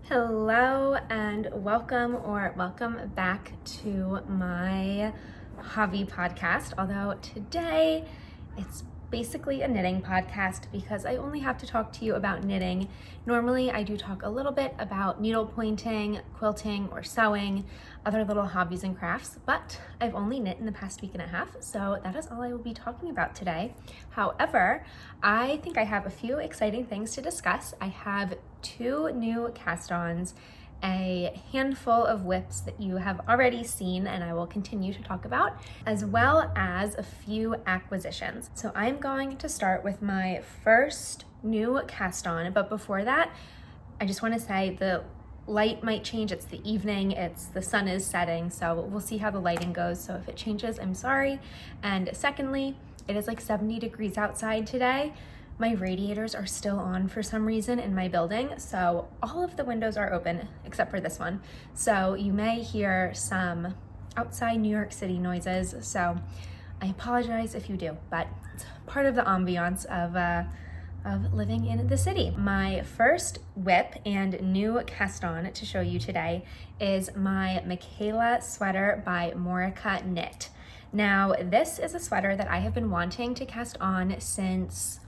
Hello and welcome back to my hobby podcast. Although today it's basically a knitting podcast because I only have to talk to you about knitting. Normally I do talk a little bit about needle pointing, quilting, or sewing, other little hobbies and crafts, but I've only knit in the past week and a half, so that is all I will be talking about today. However, I think I have a few exciting things to discuss. I have 2 new cast-ons, a handful of whips that you have already seen and I will continue to talk about, as well as a few acquisitions. So I'm going to start with my first new cast-on, but before that, I just want to say the light might change. It's the evening, the sun is setting, so we'll see how the lighting goes. So if it changes, I'm sorry. And secondly, it is like 70 degrees outside today. My radiators are still on for some reason in my building, so all of the windows are open except for this one. So you may hear some outside New York City noises, so I apologize if you do, but it's part of the ambiance of living in the city. My first whip and new cast-on to show you today is my Micaela Sweater by Morica Knit. Now, this is a sweater that I have been wanting to cast on since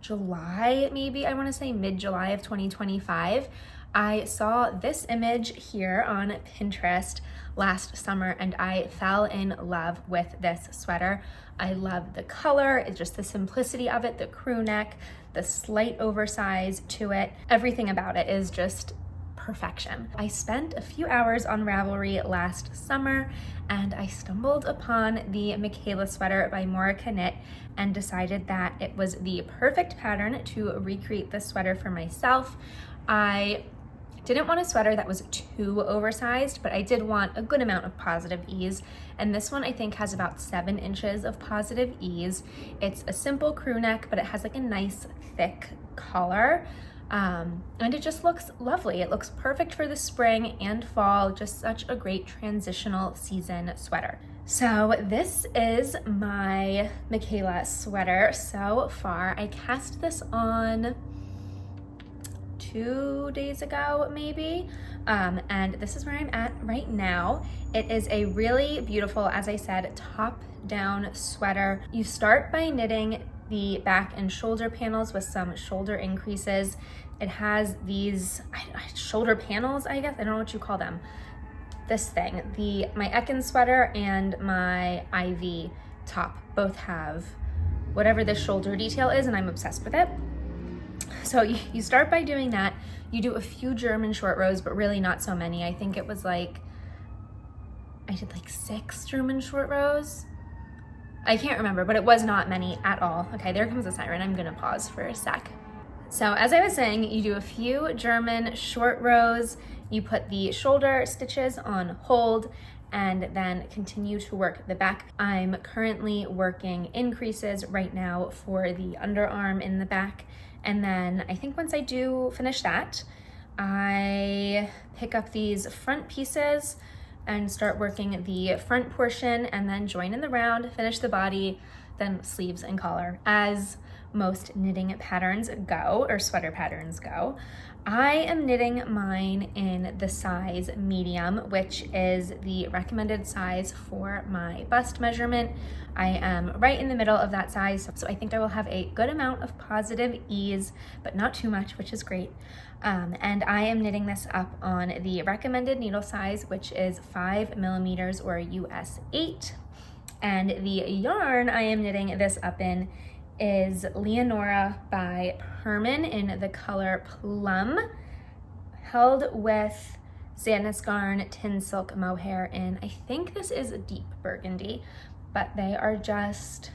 July, maybe, I want to say mid-July of 2025. I saw this image here on Pinterest last summer and I fell in love with this sweater. I love the color, it's just the simplicity of it, the crew neck, the slight oversize to it. Everything about it is just perfection. I spent a few hours on Ravelry last summer and I stumbled upon the Micaela Sweater by Morica Knit and decided that it was the perfect pattern to recreate this sweater for myself. I didn't want a sweater that was too oversized, but I did want a good amount of positive ease. And this one I think has about 7 inches of positive ease. It's a simple crew neck, but it has like a nice thick collar. And it just looks lovely. It looks perfect for the spring and fall, just such a great transitional season sweater. So this is my Micaela sweater so far. I cast this on 2 days ago, maybe. And this is where I'm at right now. It is a really beautiful, as I said, top-down sweater. You start by knitting the back and shoulder panels with some shoulder increases. It has these shoulder panels, I guess. I don't know what you call them. This thing, my Ekin sweater and my Ivy top both have whatever this shoulder detail is, and I'm obsessed with it. So you start by doing that. You do a few German short rows, but really not so many. I think it was like, I did like 6 German short rows. I can't remember, but it was not many at all. Okay, there comes a siren. I'm gonna pause for a sec. So as I was saying, you do a few German short rows, you put the shoulder stitches on hold, and then continue to work the back. I'm currently working increases right now for the underarm in the back. And then I think once I do finish that, I pick up these front pieces and start working the front portion and then join in the round, finish the body, then sleeves and collar. As most knitting patterns go, or sweater patterns go, I am knitting mine in the size medium, which is the recommended size for my bust measurement. I am right in the middle of that size, so I think I will have a good amount of positive ease, but not too much, which is great. And I am knitting this up on the recommended needle size, which is 5mm or US 8. And the yarn I am knitting this up in is Leonora by Herman in the color Plum, held with Zanusgarn Tin Silk Mohair in, I think this is a deep burgundy, but they are just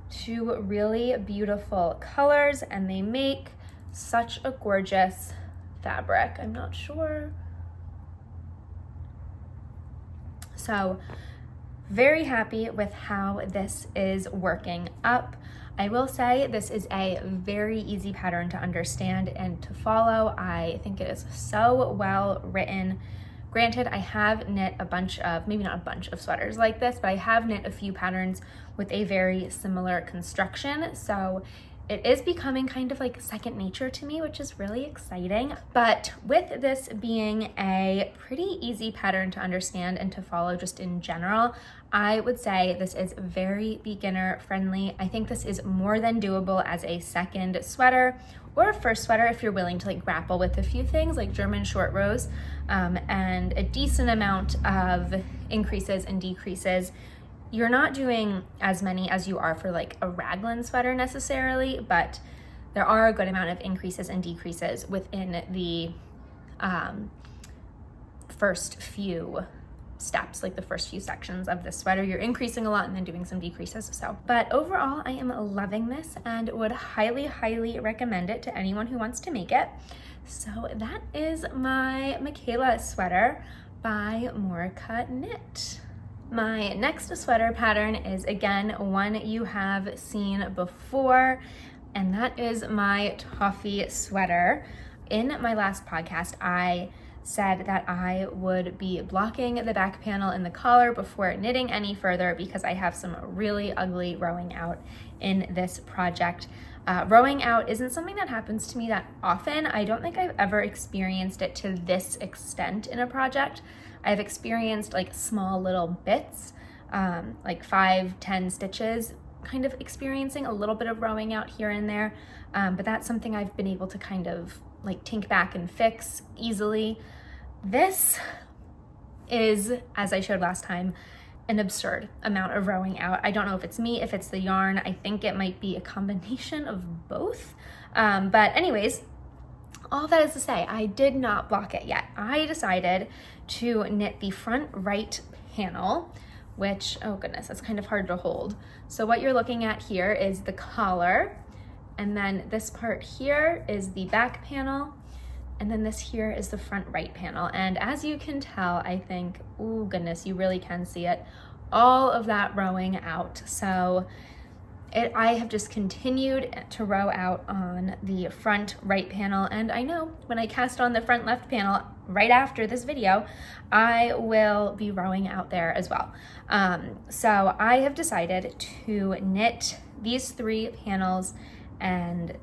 2 really beautiful colors and they make such a gorgeous fabric. I'm not sure. So very happy with how this is working up. I will say this is a very easy pattern to understand and to follow. I think it is so well written. Granted, I have knit a bunch of, maybe not a bunch of sweaters like this, but I have knit a few patterns with a very similar construction. So it is becoming kind of like second nature to me, which is really exciting. But with this being a pretty easy pattern to understand and to follow just in general, I would say this is very beginner friendly. I think this is more than doable as a second sweater or a first sweater if you're willing to like grapple with a few things like German short rows and a decent amount of increases and decreases. You're not doing as many as you are for like a raglan sweater necessarily, but there are a good amount of increases and decreases within the first few steps, like the first few sections of this sweater. You're increasing a lot and then doing some decreases. But overall, I am loving this and would highly, highly recommend it to anyone who wants to make it. So that is my Micaela sweater by Morica Knit. My next sweater pattern is again one you have seen before, and that is my Toffee sweater. In my last podcast, I said that I would be blocking the back panel and the collar before knitting any further because I have some really ugly rowing out in this project. Rowing out isn't something that happens to me that often. I don't think I've ever experienced it to this extent in a project. I've experienced like small little bits, like 5-10 stitches, kind of experiencing a little bit of rowing out here and there, but that's something I've been able to kind of like tink back and fix easily. This is, as I showed last time, an absurd amount of rowing out. I don't know if it's me, if it's the yarn. I think it might be a combination of both. But anyways, all that is to say, I did not block it yet. I decided to knit the front right panel, which, oh goodness, that's kind of hard to hold. So what you're looking at here is the collar, and then this part here is the back panel, and then this here is the front right panel. And as you can tell, I think, oh goodness, you really can see it, all of that rowing out. So I have just continued to row out on the front right panel, and I know when I cast on the front left panel right after this video, I will be rowing out there as well. So I have decided to knit these 3 panels and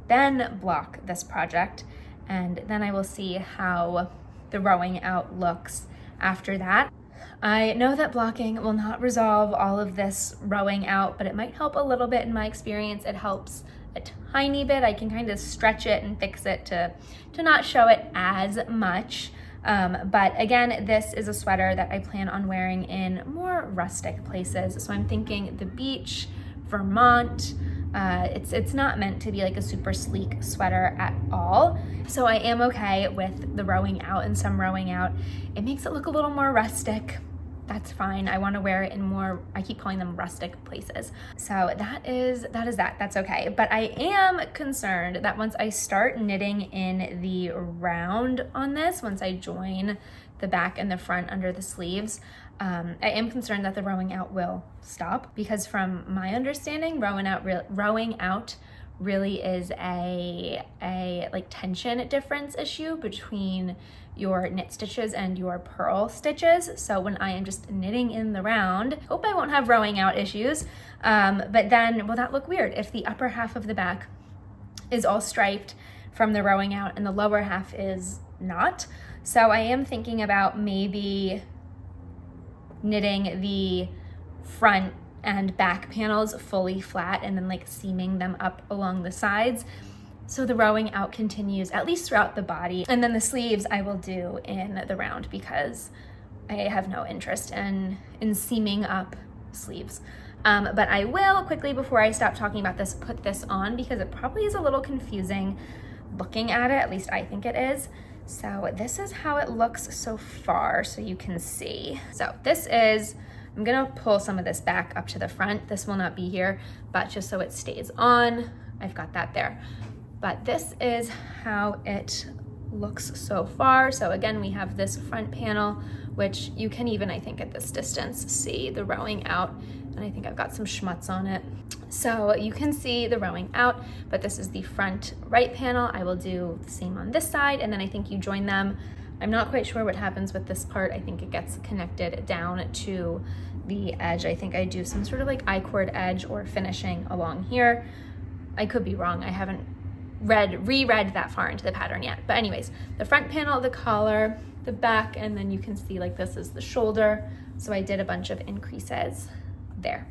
then block this project, and then I will see how the rowing out looks after that. I know that blocking will not resolve all of this rowing out, but it might help a little bit in my experience. It helps a tiny bit. I can kind of stretch it and fix it to not show it as much. But again, this is a sweater that I plan on wearing in more rustic places. So I'm thinking the beach, Vermont. It's not meant to be like a super sleek sweater at all. So I am okay with the rowing out and some rowing out. It makes it look a little more rustic. That's fine. I want to wear it in more, I keep calling them rustic places. So that is that. That's okay. But I am concerned that once I start knitting in the round on this, once I join the back and the front under the sleeves, I am concerned that the rowing out will stop, because from my understanding, rowing out really is a like tension difference issue between your knit stitches and your purl stitches. So when I am just knitting in the round, hope I won't have rowing out issues, but then will that look weird if the upper half of the back is all striped from the rowing out and the lower half is not? So I am thinking about maybe knitting the front and back panels fully flat and then like seaming them up along the sides, so the rowing out continues at least throughout the body. And then the sleeves I will do in the round, because I have no interest in seaming up sleeves. But I will quickly, before I stop talking about this, put this on, because it probably is a little confusing looking at it, at least I think it is. So this is how it looks so far, so you can see. So this is, I'm gonna pull some of this back up to the front. This will not be here, but just so it stays on, I've got that there. But this is how it looks so far. So again, we have this front panel, which you can even, I think at this distance, see the rowing out. And I think I've got some schmutz on it. So you can see the rowing out, but this is the front right panel. I will do the same on this side, and then I think you join them. I'm not quite sure what happens with this part. I think it gets connected down to the edge. I think I do some sort of like I-cord edge or finishing along here. I could be wrong. I haven't reread that far into the pattern yet. But anyways, the front panel, the collar, the back, and then you can see like this is the shoulder. So I did a bunch of increases there.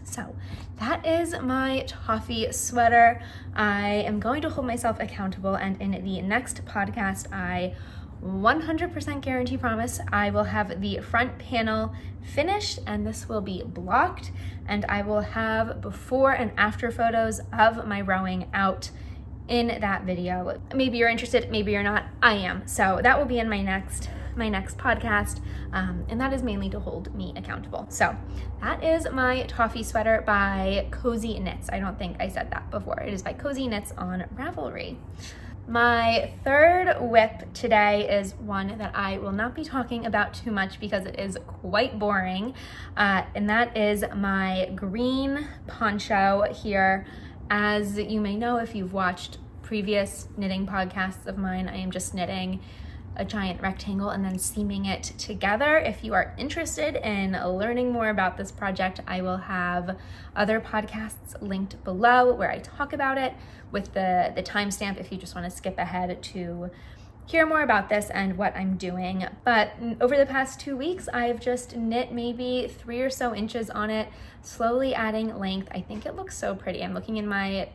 So that is my Toffee sweater. I am going to hold myself accountable, and in the next podcast, I 100% guarantee promise I will have the front panel finished, and this will be blocked, and I will have before and after photos of my rowing out in that video. Maybe you're interested, maybe you're not. I am. So that will be in my next podcast, and that is mainly to hold me accountable. So that is my Toffee sweater by Cozy Knits. I don't think I said that before. It is by Cozy Knits on Ravelry. My third whip today is one that I will not be talking about too much because it is quite boring, and that is my green poncho here. As you may know, if you've watched previous knitting podcasts of mine, I am just knitting a giant rectangle and then seaming it together. If you are interested in learning more about this project, I will have other podcasts linked below where I talk about it with the timestamp if you just want to skip ahead to hear more about this and what I'm doing. But over the past 2 weeks, I've just knit maybe 3 or so inches on it, slowly adding length. I think it looks so pretty. I'm looking in my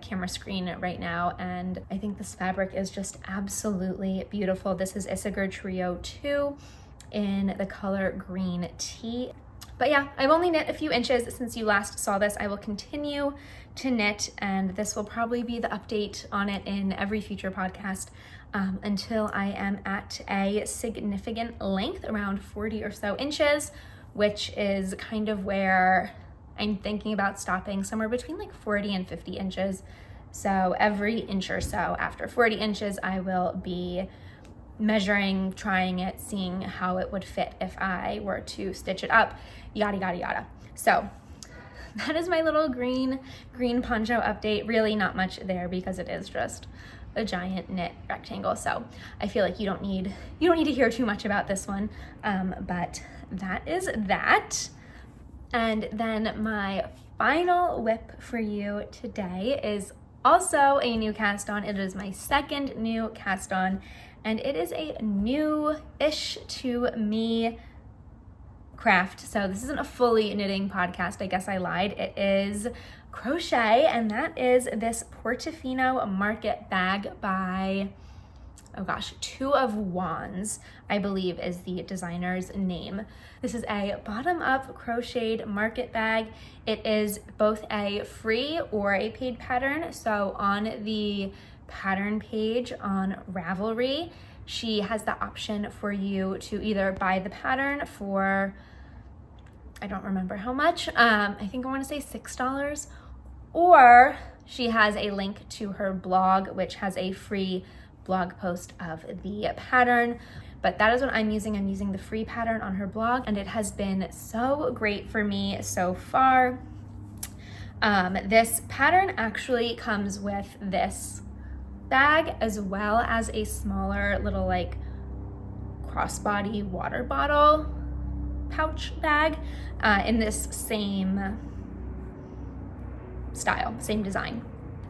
camera screen right now, and I think this fabric is just absolutely beautiful. This is Isager Trio 2 in the color green tea. But yeah, I've only knit a few inches since you last saw this. I will continue to knit, and this will probably be the update on it in every future podcast until I am at a significant length, around 40 or so inches, which is kind of where I'm thinking about stopping, somewhere between like 40 and 50 inches. So every inch or so after 40 inches, I will be measuring, trying it, seeing how it would fit if I were to stitch it up, yada, yada, yada. So that is my little green poncho update. Really not much there because it is just a giant knit rectangle. So I feel like you don't need to hear too much about this one, but that is that. And then my final whip for you today is also a new cast on. It is my second new cast on, and it is a new-ish to me craft. So this isn't a fully knitting podcast. I guess I lied. It is crochet, and that is this Portofino Market Bag by, oh gosh, Two of Wands, I believe is the designer's name. This is a bottom-up crocheted market bag. It is both a free or a paid pattern. So on the pattern page on Ravelry, she has the option for you to either buy the pattern for, I don't remember how much, I think I want to say $6, or she has a link to her blog, which has a free blog post of the pattern. But that is what I'm using. I'm using the free pattern on her blog, and it has been so great for me so far. This pattern actually comes with this bag as well as a smaller little like crossbody water bottle pouch bag in this same style, same design.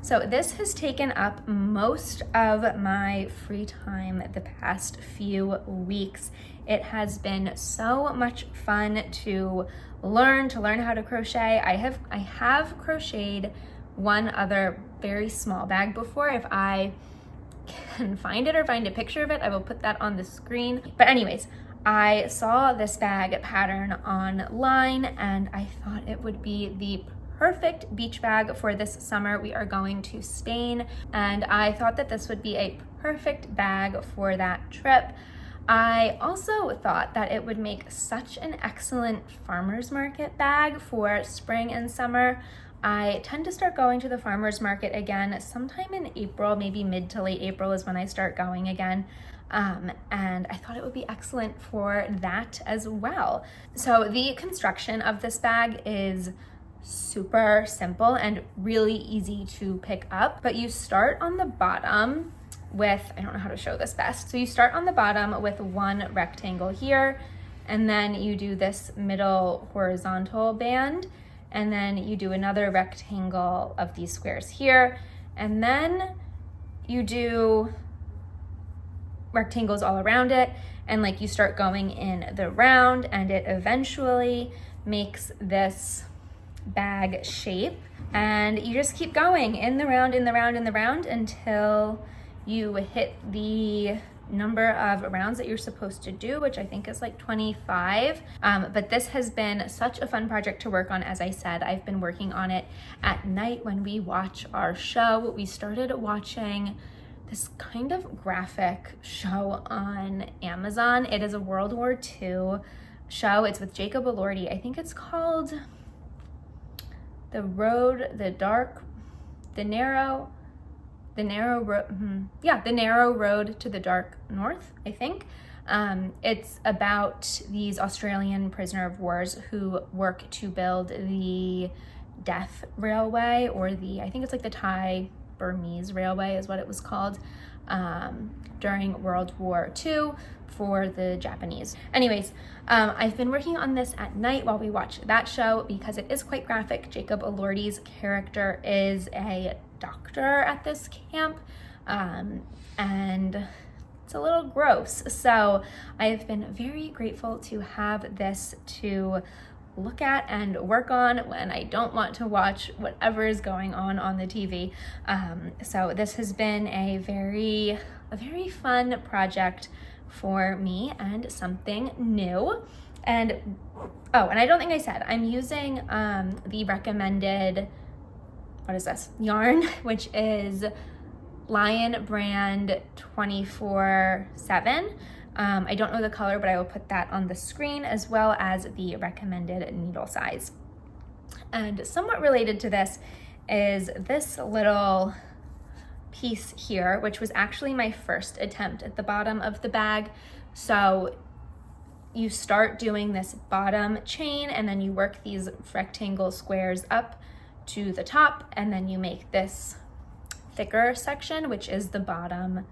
So this has taken up most of my free time the past few weeks. It has been so much fun to learn how to crochet. I have crocheted one other very small bag before. If I can find it or find a picture of it, I will put that on the screen. But anyways, I saw this bag pattern online, and I thought it would be the perfect beach bag for this summer. We are going to Spain, and I thought that this would be a perfect bag for that trip. I also thought that it would make such an excellent farmer's market bag for spring and summer. I tend to start going to the farmer's market again sometime in April, maybe mid to late April is when I start going again. And I thought it would be excellent for that as well. So the construction of this bag is super simple and really easy to pick up, but you start on the bottom with, I don't know how to show this best. So you start on the bottom with one rectangle here, and then you do this middle horizontal band, and then you do another rectangle of these squares here, and then you do rectangles all around it, and like you start going in the round, and it eventually makes this bag shape, and you just keep going in the round, in the round, in the round until you hit the number of rounds that you're supposed to do, which I think is like 25. But this has been such a fun project to work on. As I said, I've been working on it at night when we watch our show. We started watching this kind of graphic show on Amazon. It is a World War II show. It's with Jacob Elordi. I think it's called The Narrow Road to the Dark North, I think. It's about these Australian prisoner of wars who work to build the Death Railway, or I think it's like the Thai Burmese Railway is what it was called, during World War II for the Japanese. Anyways, I've been working on this at night while we watch that show because it is quite graphic. Jacob Elordi's character is a doctor at this camp, and it's a little gross. So I have been very grateful to have this to look at and work on when I don't want to watch whatever is going on the TV. So this has been a very fun project for me and something new. And I don't think I said, I'm using the recommended, what is this, yarn, which is Lion brand 24/7. I don't know the color, but I will put that on the screen, as well as the recommended needle size. And somewhat related to this is this little piece here, which was actually my first attempt at the bottom of the bag. So you start doing this bottom chain, and then you work these rectangle squares up to the top, and then you make this thicker section, which is the bottom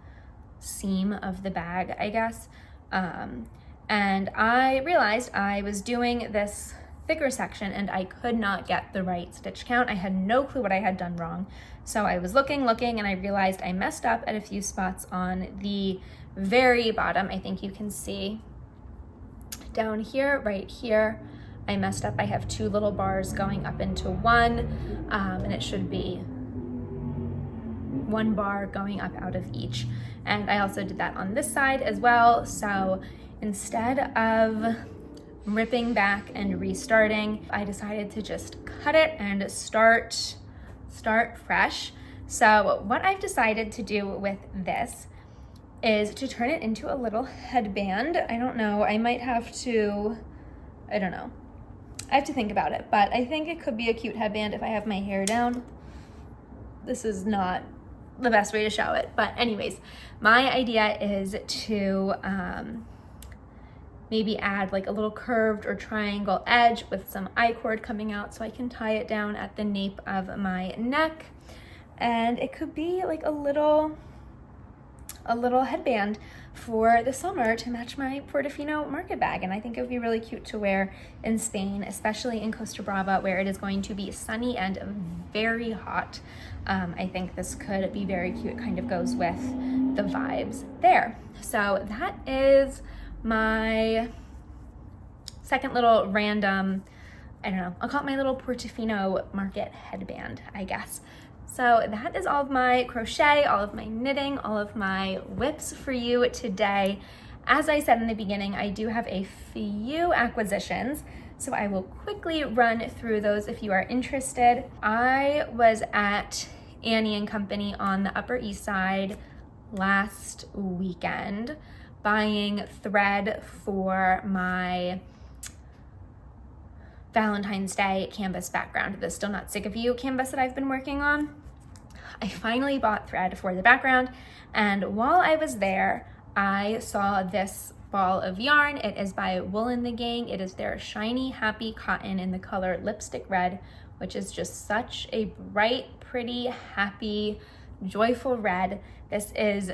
seam of the bag, I guess. And I realized I was doing this thicker section and I could not get the right stitch count. I had no clue what I had done wrong. So I was looking, and I realized I messed up at a few spots on the very bottom. I think you can see down here, right here, I messed up. I have two little bars going up into one, and it should be one bar going up out of each. And I also did that on this side as well. So instead of ripping back and restarting, I decided to just cut it and start fresh. So what I've decided to do with this is to turn it into a little headband. I don't know, I don't know. I have to think about it, but I think it could be a cute headband if I have my hair down. This is not the best way to show it, but anyways, my idea is to maybe add like a little curved or triangle edge with some I-cord coming out so I can tie it down at the nape of my neck, and it could be like a little headband for the summer to match my Portofino Market Bag. And I think it would be really cute to wear in Spain, especially in Costa Brava, where it is going to be sunny and very hot. I think this could be very cute. It kind of goes with the vibes there. So that is my second little random, I don't know, I'll call it my little Portofino Market headband, I guess. So that is all of my crochet, all of my knitting, all of my whips for you today. As I said in the beginning, I do have a few acquisitions, so I will quickly run through those if you are interested. I was at Annie & Company on the Upper East Side last weekend buying thread for my Valentine's Day canvas background, the Still Not Sick of You canvas that I've been working on. I finally bought thread for the background, and while I was there, I saw this ball of yarn. It is by Wool and the Gang. It is their Shiny Happy Cotton in the color Lipstick Red, which is just such a bright, pretty, happy, joyful red. This is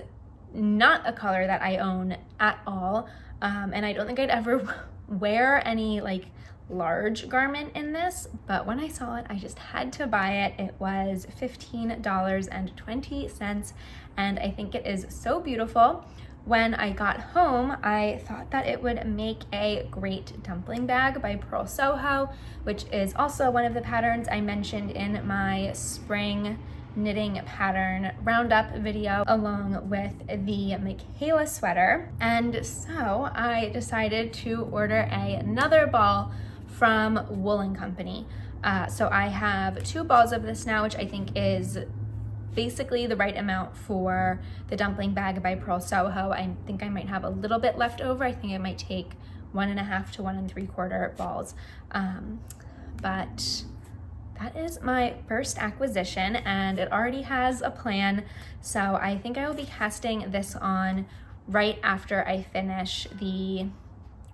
not a color that I own at all, and I don't think I'd ever wear any like large garment in this, but when I saw it, I just had to buy it. It was $15.20, and I think it is so beautiful. When I got home, I thought that it would make a great dumpling bag by Purl Soho, which is also one of the patterns I mentioned in my spring knitting pattern roundup video, along with the Micaela Sweater. And so I decided to order another ball from Wool & Company. So I have 2 balls of this now, which I think is basically the right amount for the dumpling bag by Purl Soho. I think I might have a little bit left over. I think I might take 1.5 to 1 3/4 balls. But that is my first acquisition, and it already has a plan. So I think I will be casting this on right after I finish the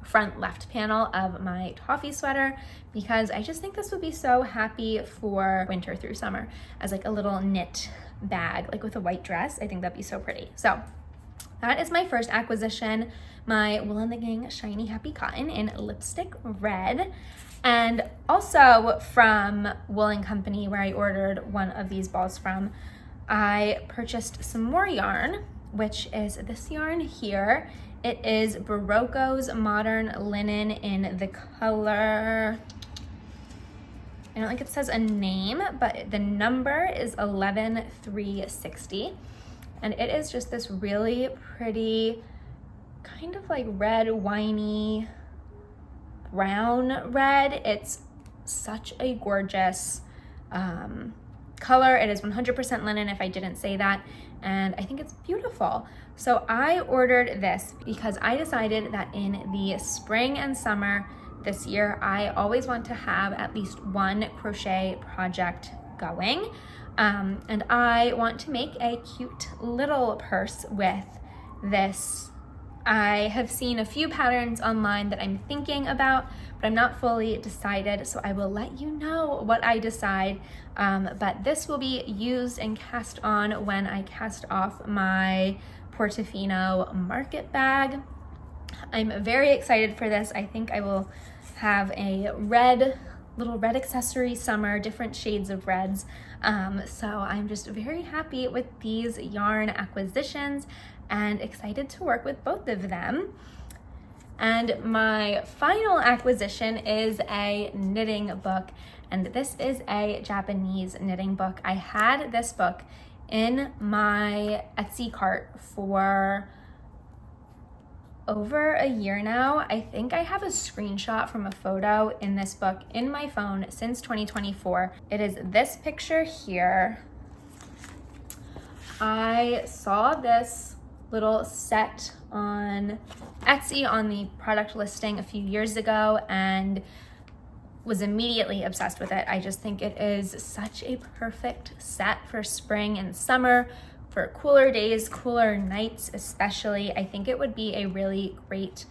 front left panel of my Toffee Sweater, because I just think this would be so happy for winter through summer as like a little knit bag, like with a white dress. I think that'd be so pretty. So that is my first acquisition, my Wool & the Gang Shiny Happy Cotton in lipstick red. And also from Wool & Company, where I ordered one of these balls from, I purchased some more yarn, which is this yarn here. It is Barocco's Modern Linen in the color, I don't think it says a name, but the number is 11360. And it is just this really pretty, kind of like red, winey, brown red. It's such a gorgeous color. It is 100% linen, if I didn't say that, and I think it's beautiful. So I ordered this because I decided that in the spring and summer this year, I always want to have at least one crochet project going, and I want to make a cute little purse with this. I have seen a few patterns online that I'm thinking about, but I'm not fully decided, so I will let you know what I decide. But this will be used and cast on when I cast off my Portofino Market Bag. I'm very excited for this. I think I will have a little red accessory summer, different shades of reds. So I'm just very happy with these yarn acquisitions and excited to work with both of them. And my final acquisition is a knitting book, and this is a Japanese knitting book. I had this book in my Etsy cart for over a year now. I think I have a screenshot from a photo in this book in my phone since 2024. It is this picture here. I saw this little set on Etsy on the product listing a few years ago and was immediately obsessed with it. I just think it is such a perfect set for spring and summer, for cooler days, cooler nights especially. I think it would be a really great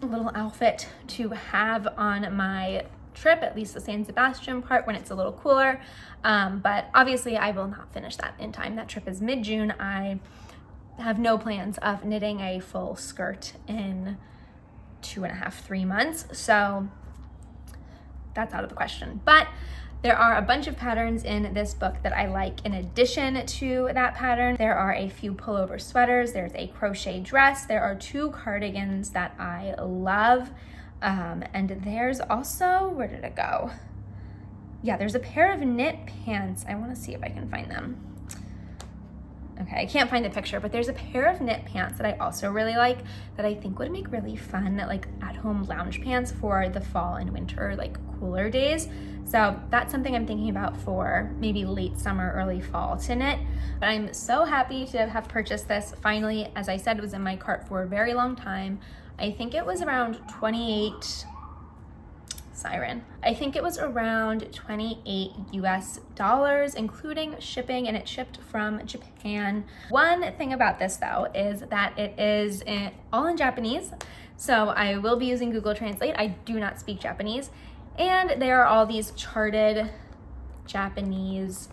little outfit to have on my trip, at least the San Sebastian part when it's a little cooler. But obviously I will not finish that in time. That trip is mid-June. I have no plans of knitting a full skirt in 2.5, 3 months. So that's out of the question. But there are a bunch of patterns in this book that I like. In addition to that pattern, there are a few pullover sweaters, there's a crochet dress, there are 2 cardigans that I love, and there's also, where did it go? Yeah, there's a pair of knit pants. I want to see if I can find them. Okay, I can't find the picture, but there's a pair of knit pants that I also really like that I think would make really fun, like at-home lounge pants for the fall and winter, like cooler days. So that's something I'm thinking about for maybe late summer, early fall to knit. But I'm so happy to have purchased this finally. As I said, it was in my cart for a very long time. I think it was around 28, I think it was around $28 US, including shipping, and it shipped from Japan. One thing about this though is that it is all in Japanese, so I will be using Google Translate. I do not speak Japanese, and there are all these charted Japanese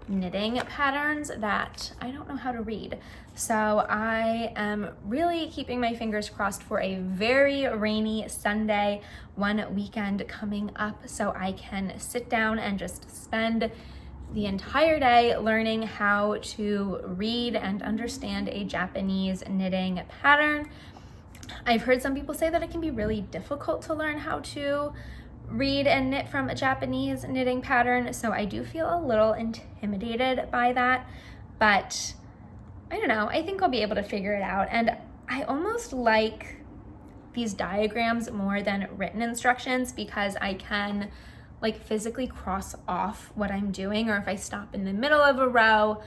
knitting patterns that I don't know how to read. So I am really keeping my fingers crossed for a very rainy Sunday, one weekend coming up, so I can sit down and just spend the entire day learning how to read and understand a Japanese knitting pattern. I've heard some people say that it can be really difficult to learn how to read and knit from a Japanese knitting pattern, so I do feel a little intimidated by that, but I don't know, I think I'll be able to figure it out. And I almost like these diagrams more than written instructions because I can like physically cross off what I'm doing, or if I stop in the middle of a row,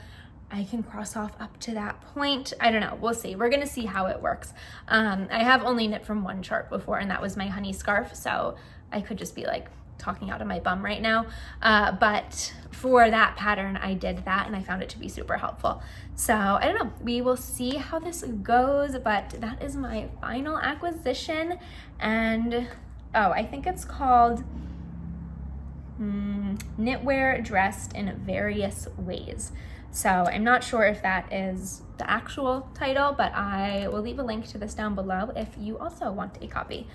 I can cross off up to that point. I don't know, we'll see. We're gonna see how it works. I have only knit from one chart before, and that was my honey scarf, so I could just be like talking out of my bum right now. But for that pattern, I did that and I found it to be super helpful. So I don't know, we will see how this goes, but that is my final acquisition. And oh, I think it's called Knitwear Dressed in Various Ways. So I'm not sure if that is the actual title, but I will leave a link to this down below if you also want a copy.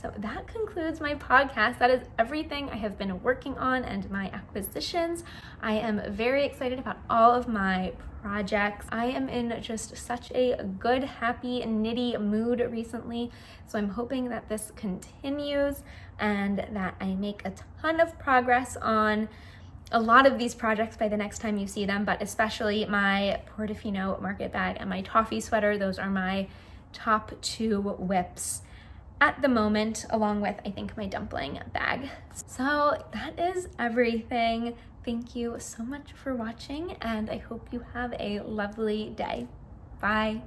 So that concludes my podcast. That is everything I have been working on and my acquisitions. I am very excited about all of my projects. I am in just such a good, happy, knitty mood recently. So I'm hoping that this continues and that I make a ton of progress on a lot of these projects by the next time you see them, but especially my Portofino Market Bag and my Toffee Sweater. Those are my top 2 whips at the moment, along with, I think, my dumpling bag. So that is everything. Thank you so much for watching, and I hope you have a lovely day. Bye.